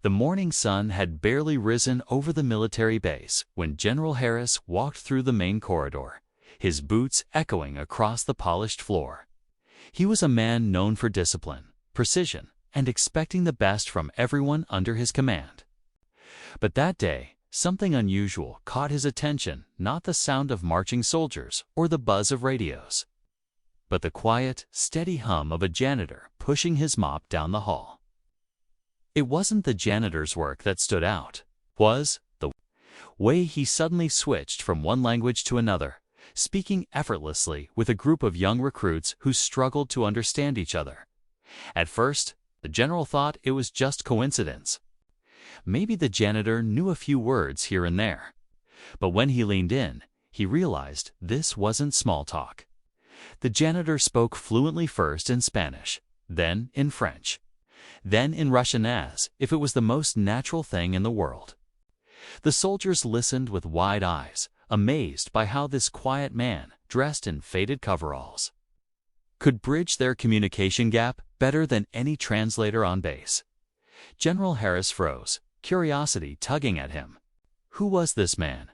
The morning sun had barely risen over the military base when General Harris walked through the main corridor, his boots echoing across the polished floor. He was a man known for discipline, precision, and expecting the best from everyone under his command. But that day, something unusual caught his attention, not the sound of marching soldiers or the buzz of radios, but the quiet, steady hum of a janitor pushing his mop down the hall. It wasn't the janitor's work that stood out, was the way he suddenly switched from one language to another, speaking effortlessly with a group of young recruits who struggled to understand each other. At first, the general thought it was just coincidence. Maybe the janitor knew a few words here and there. But when he leaned in, he realized this wasn't small talk. The janitor spoke fluently first in Spanish, then in French, then in Russian as if it was the most natural thing in the world. The soldiers listened with wide eyes, amazed by how this quiet man, dressed in faded coveralls, could bridge their communication gap better than any translator on base. General Harris froze, curiosity tugging at him. Who was this man?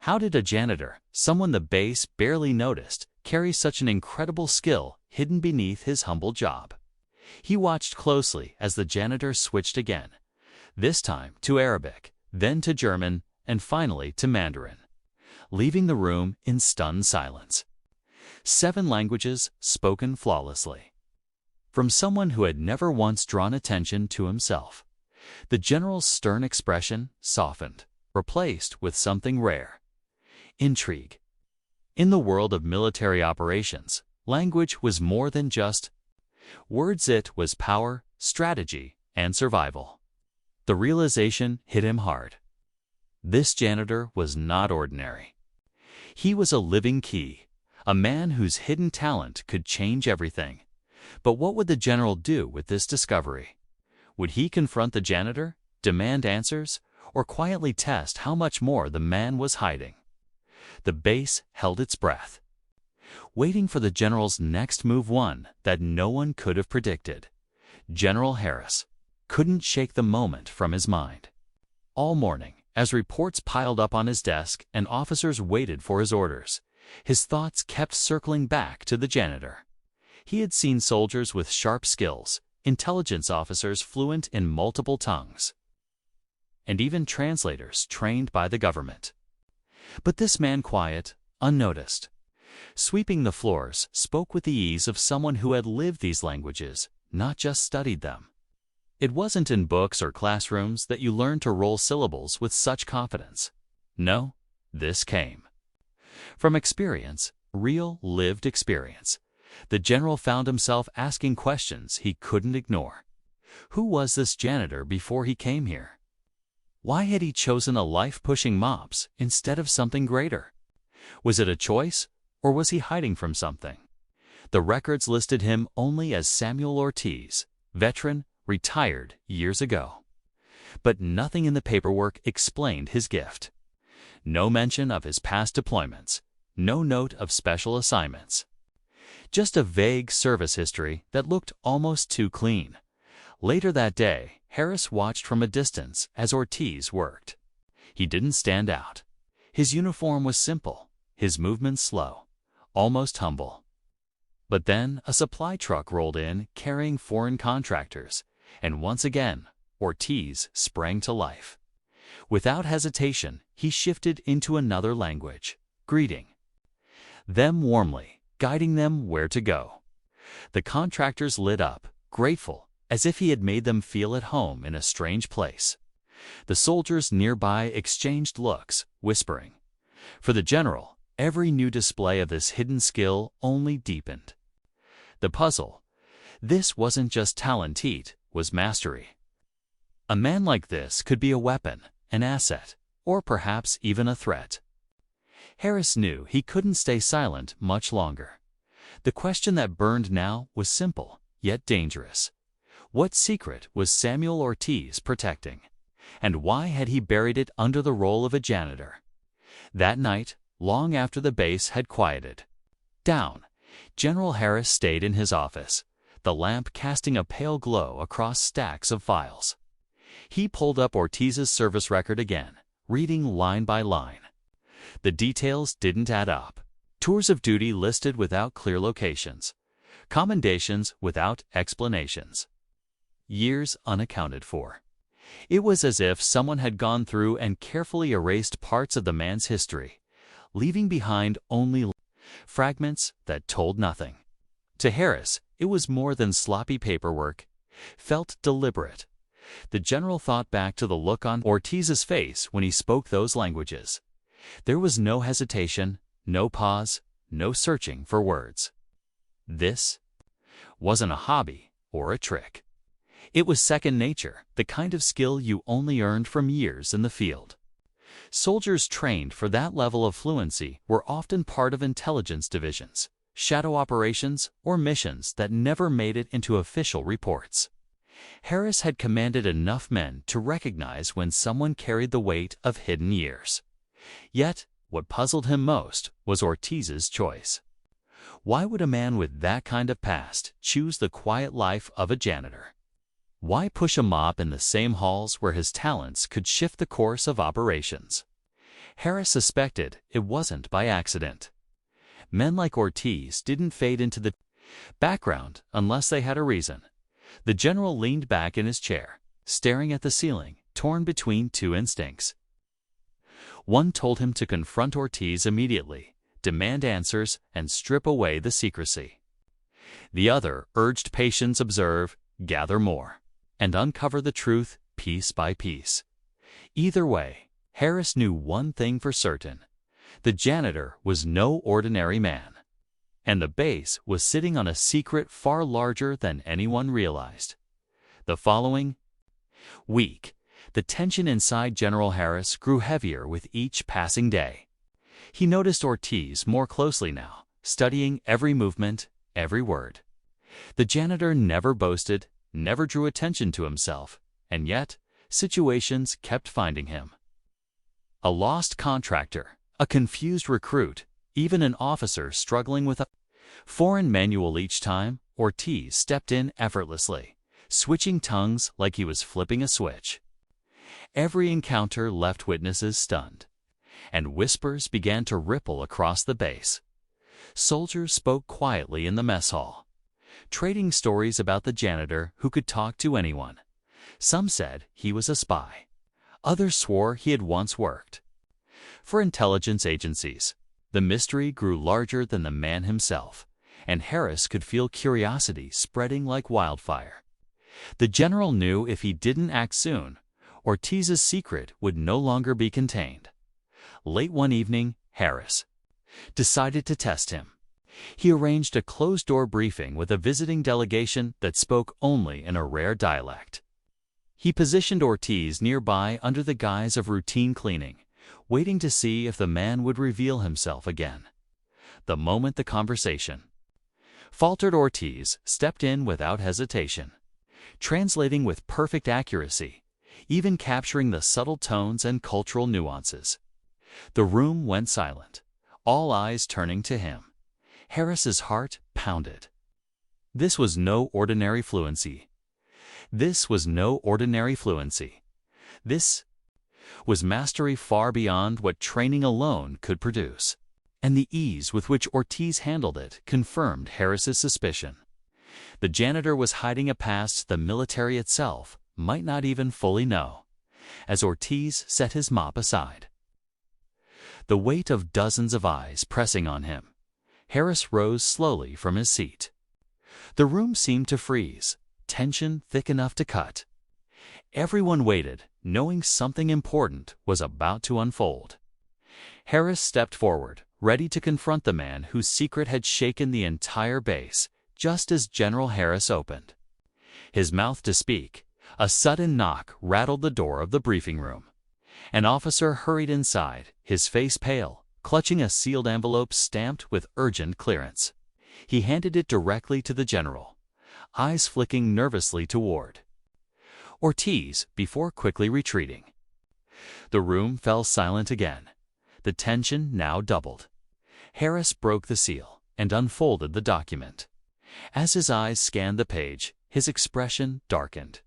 How did a janitor, someone the base barely noticed, carry such an incredible skill hidden beneath his humble job? He watched closely as the janitor switched again, this time to Arabic, then to German, and finally to Mandarin, leaving the room in stunned silence. 7 languages spoken flawlessly. From someone who had never once drawn attention to himself, the general's stern expression softened, replaced with something rare: intrigue. In the world of military operations, language was more than just words. It was power, strategy, and survival. The realization hit him hard. This janitor was not ordinary. He was a living key, a man whose hidden talent could change everything. But what would the general do with this discovery? Would he confront the janitor, demand answers, or quietly test how much more the man was hiding? The base held its breath, waiting for the general's next move, one that no one could have predicted. General Harris couldn't shake the moment from his mind. All morning, as reports piled up on his desk and officers waited for his orders, his thoughts kept circling back to the janitor. He had seen soldiers with sharp skills, intelligence officers fluent in multiple tongues, and even translators trained by the government. But this man, quiet, unnoticed, sweeping the floors, spoke with the ease of someone who had lived these languages, not just studied them. It wasn't in books or classrooms that you learn to roll syllables with such confidence. No, this came from experience, real, lived experience. The general found himself asking questions he couldn't ignore. Who was this janitor before he came here? Why had he chosen a life pushing mops instead of something greater? Was it a choice, or was he hiding from something? The records listed him only as Samuel Ortiz, veteran, retired years ago. But nothing in the paperwork explained his gift. No mention of his past deployments, no note of special assignments. Just a vague service history that looked almost too clean. Later that day, Harris watched from a distance as Ortiz worked. He didn't stand out. His uniform was simple, his movements slow, almost humble. But then a supply truck rolled in carrying foreign contractors, and once again, Ortiz sprang to life. Without hesitation, he shifted into another language, greeting them warmly, guiding them where to go. The contractors lit up, grateful, as if he had made them feel at home in a strange place. The soldiers nearby exchanged looks, whispering. For the general, every new display of this hidden skill only deepened the puzzle. This wasn't just talent, it was mastery. A man like this could be a weapon, an asset, or perhaps even a threat. Harris knew he couldn't stay silent much longer. The question that burned now was simple, yet dangerous. What secret was Samuel Ortiz protecting? And why had he buried it under the role of a janitor? That night, long after the base had quieted down, General Harris stayed in his office, the lamp casting a pale glow across stacks of files. He pulled up Ortiz's service record again, reading line by line. The details didn't add up. Tours of duty listed without clear locations. Commendations without explanations. Years unaccounted for. It was as if someone had gone through and carefully erased parts of the man's history, leaving behind only fragments that told nothing. To Harris, it was more than sloppy paperwork. Felt deliberate. The general thought back to the look on Ortiz's face when he spoke those languages. There was no hesitation, no pause, no searching for words. This wasn't a hobby or a trick. It was second nature, the kind of skill you only earned from years in the field. Soldiers trained for that level of fluency were often part of intelligence divisions, shadow operations, or missions that never made it into official reports. Harris had commanded enough men to recognize when someone carried the weight of hidden years. Yet, what puzzled him most was Ortiz's choice. Why would a man with that kind of past choose the quiet life of a janitor? Why push a mop in the same halls where his talents could shift the course of operations? Harris suspected it wasn't by accident. Men like Ortiz didn't fade into the background unless they had a reason. The general leaned back in his chair, staring at the ceiling, torn between two instincts. One told him to confront Ortiz immediately, demand answers, and strip away the secrecy. The other urged patience, observe, gather more, and uncover the truth piece by piece. Either way, Harris knew one thing for certain. The janitor was no ordinary man, and the base was sitting on a secret far larger than anyone realized. The following week, the tension inside General Harris grew heavier with each passing day. He noticed Ortiz more closely now, studying every movement, every word. The janitor never boasted, never drew attention to himself, and yet situations kept finding him. A lost contractor, a confused recruit, even an officer struggling with a foreign manual. Each time, Ortiz stepped in effortlessly, switching tongues like he was flipping a switch. Every encounter left witnesses stunned, and whispers began to ripple across the base. Soldiers spoke quietly in the mess hall, trading stories about the janitor who could talk to anyone. Some said he was a spy. Others swore he had once worked for intelligence agencies. The mystery grew larger than the man himself, and Harris could feel curiosity spreading like wildfire. The general knew if he didn't act soon, Ortiz's secret would no longer be contained. Late one evening, Harris decided to test him. He arranged a closed-door briefing with a visiting delegation that spoke only in a rare dialect. He positioned Ortiz nearby under the guise of routine cleaning, waiting to see if the man would reveal himself again. The moment the conversation faltered, Ortiz stepped in without hesitation, translating with perfect accuracy, even capturing the subtle tones and cultural nuances. The room went silent, all eyes turning to him. Harris's heart pounded. This was no ordinary fluency. This was no ordinary fluency. This was mastery far beyond what training alone could produce. And the ease with which Ortiz handled it confirmed Harris's suspicion. The janitor was hiding a past the military itself might not even fully know. As Ortiz set his mop aside, the weight of dozens of eyes pressing on him, Harris rose slowly from his seat. The room seemed to freeze, tension thick enough to cut. Everyone waited, knowing something important was about to unfold. Harris stepped forward, ready to confront the man whose secret had shaken the entire base, just as General Harris opened his mouth to speak. A sudden knock rattled the door of the briefing room. An officer hurried inside, his face pale, clutching a sealed envelope stamped with urgent clearance. He handed it directly to the general, eyes flicking nervously toward Ortiz before quickly retreating. The room fell silent again, the tension now doubled. Harris broke the seal and unfolded the document. As his eyes scanned the page, his expression darkened.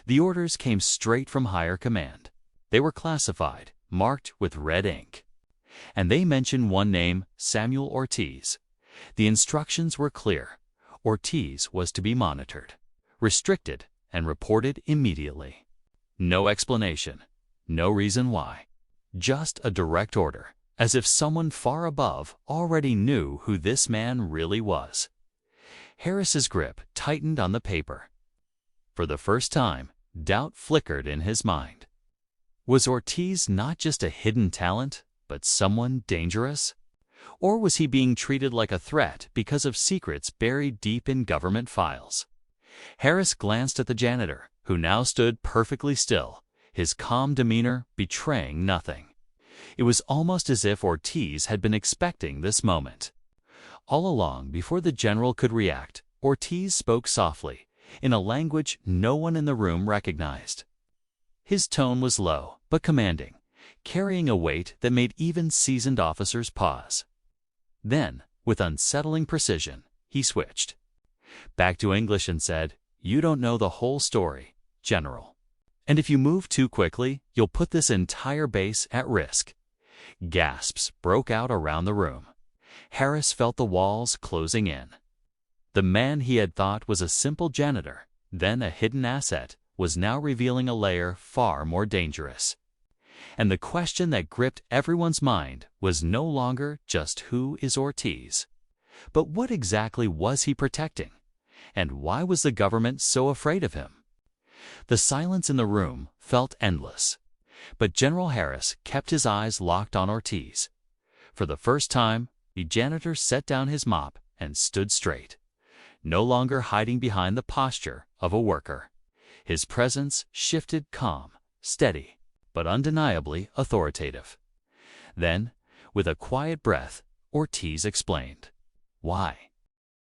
The orders came straight from higher command. They were classified, marked with red ink. And they mentioned one name, Samuel Ortiz. The instructions were clear. Ortiz was to be monitored, restricted, and reported immediately. No explanation, no reason why. Just a direct order, as if someone far above already knew who this man really was. Harris's grip tightened on the paper. For the first time, doubt flickered in his mind. Was Ortiz not just a hidden talent, but someone dangerous? Or was he being treated like a threat because of secrets buried deep in government files? Harris glanced at the janitor, who now stood perfectly still, his calm demeanor betraying nothing. It was almost as if Ortiz had been expecting this moment. All along, before the general could react, Ortiz spoke softly, in a language no one in the room recognized. His tone was low, but commanding, carrying a weight that made even seasoned officers pause. Then, with unsettling precision, he switched back to English and said, "You don't know the whole story, General. And if you move too quickly, you'll put this entire base at risk." Gasps broke out around the room. Harris felt the walls closing in. The man he had thought was a simple janitor, then a hidden asset, was now revealing a layer far more dangerous. And the question that gripped everyone's mind was no longer just who is Ortiz, but what exactly was he protecting? And why was the government so afraid of him? The silence in the room felt endless, but General Harris kept his eyes locked on Ortiz. For the first time, the janitor set down his mop and stood straight, no longer hiding behind the posture of a worker. His presence shifted calm, steady, but undeniably authoritative. Then, with a quiet breath, Ortiz explained, "Why?